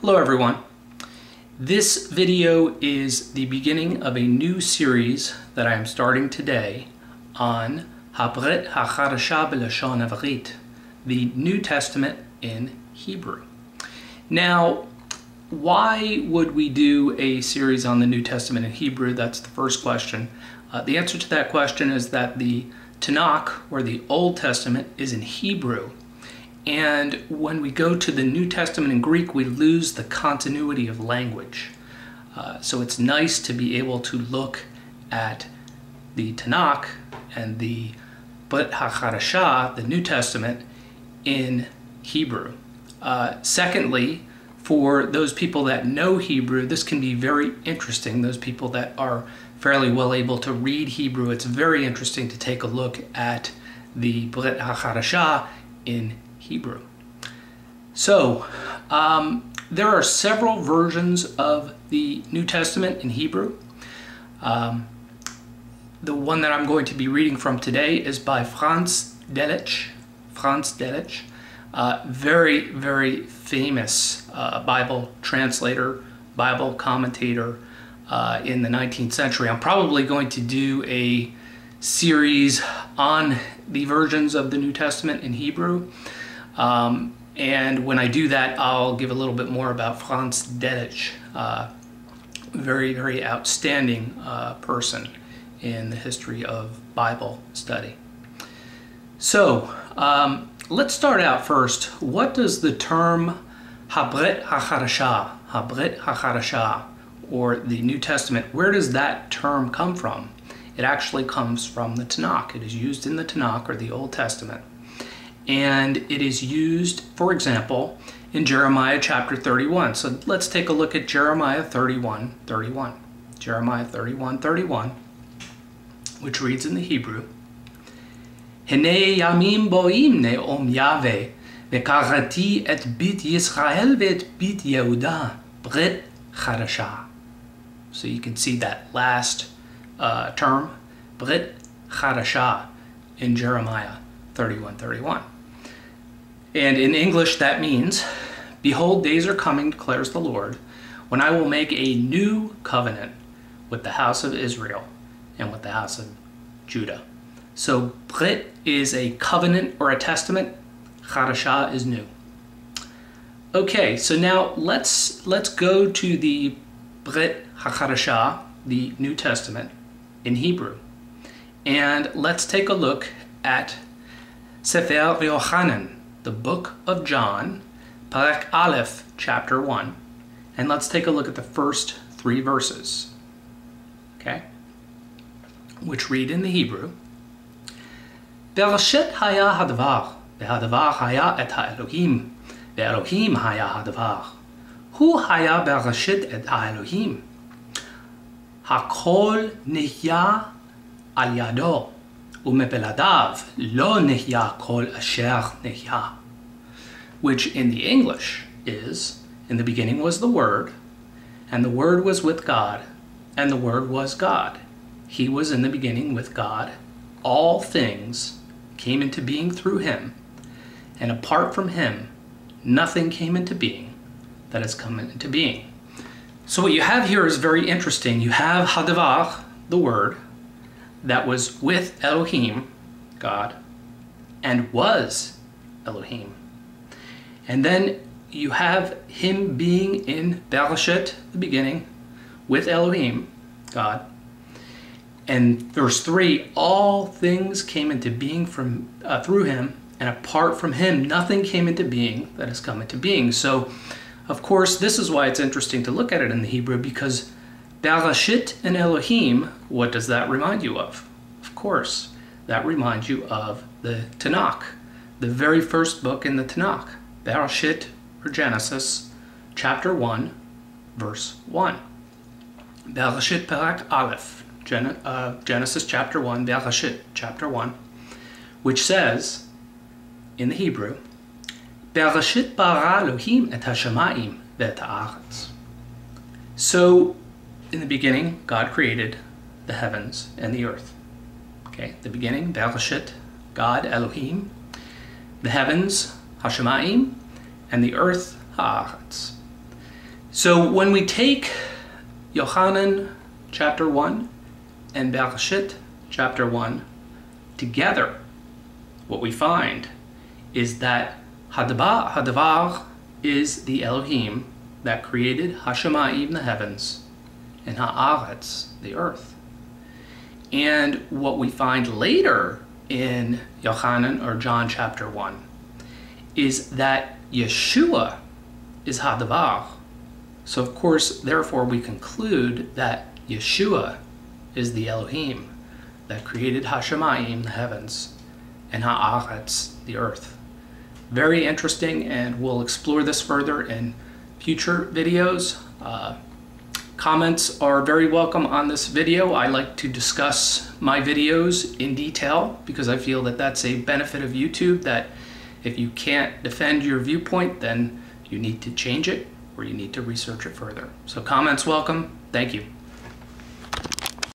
Hello everyone. This video is the beginning of a new series that I am starting today on HaBrit HaChadash b'lashon Ha'Hibrit, the New Testament in Hebrew. Now, why would we do a series on the New Testament in Hebrew? That's the first question. The answer to that question is that the Tanakh, or the Old Testament, is in Hebrew. And when we go to the New Testament in Greek, we lose the continuity of language. So it's nice to be able to look at the Tanakh and the HaBrit HaChadash, the New Testament, in Hebrew. Secondly, for those people that know Hebrew, this can be very interesting. Those people that are fairly well able to read Hebrew, it's very interesting to take a look at the HaBrit HaChadash in Hebrew. So, there are several versions of the New Testament in Hebrew. The one that I'm going to be reading from today is by Delitzsch. Very, very famous Bible translator, Bible commentator in the 19th century. I'm probably going to do a series on the versions of the New Testament in Hebrew. And when I do that, I'll give a little bit more about Delitzsch. Very, very outstanding person in the history of Bible study. So, let's start out first. What does the term HaBrit HaChadash, or the New Testament, where does that term come from? It actually comes from the Tanakh. It is used in the Tanakh, or the Old Testament. And it is used, for example, in Jeremiah chapter 31. So let's take a look at Jeremiah 31:31. Jeremiah 31:31, which reads in the Hebrew, Hene yamim boim ne'om Yahweh, vekarati et bit Yisrael ve'et bit Yehuda, Brit Chadasha. So you can see that last term, Brit Chadasha, in Jeremiah 31:31. And in English that means, behold, days are coming, declares the Lord, when I will make a new covenant with the house of Israel and with the house of Judah. So Brit is a covenant or a testament. Chadashah is new. Okay, so now let's go to the Brit HaChadash, the New Testament in Hebrew. And let's take a look at Sefer Yochanan, the book of John, Pereq Aleph, chapter 1. And let's take a look at the first 3 verses, okay? Which read in the Hebrew, Bereshit haya hadvar, ve'hadvar haya et ha'elohim, ve'elohim haya hadvar. Hu haya bereshit et ha'elohim. Hakol nihya al yado. Umepeladav lo nihya kol asher nihya, which in the English is, in the beginning was the Word, and the Word was with God, and the Word was God. He was in the beginning with God. All things came into being through him, and apart from him, nothing came into being that has come into being. So what you have here is very interesting. You have Hadavar, the Word, that was with Elohim, God, and was Elohim. And then you have him being in Bereshit, the beginning, with Elohim, God. And verse 3, all things came into being through him, and apart from him, nothing came into being that has come into being. So, of course, this is why it's interesting to look at it in the Hebrew, because Bereshit and Elohim, what does that remind you of? Of course, that reminds you of the Tanakh, the very first book in the Tanakh, Bereshit, or Genesis, chapter 1, verse 1. Bereshit Pereq Aleph, Genesis chapter 1, Bereshit chapter 1, which says, in the Hebrew, Bereshit bara Elohim et hashamayim ve'et haaretz. So, in the beginning, God created the heavens and the earth. Okay, the beginning, Bereshit, God, Elohim, the heavens, Hashemayim, and the earth, Haaretz. So when we take Yochanan chapter 1 and Bereshit chapter 1 together, what we find is that Hadavar is the Elohim that created Hashemayim, the heavens, and Haaretz, the earth. And what we find later in Yochanan or John chapter 1 is that Yeshua is Hadavar. So of course, therefore, we conclude that Yeshua is the Elohim that created Hashemayim, the heavens, and Haaretz, the earth. Very interesting, and we'll explore this further in future videos. Comments are very welcome on this video. I like to discuss my videos in detail because I feel that that's a benefit of YouTube, that if you can't defend your viewpoint, then you need to change it or you need to research it further. So comments welcome. Thank you.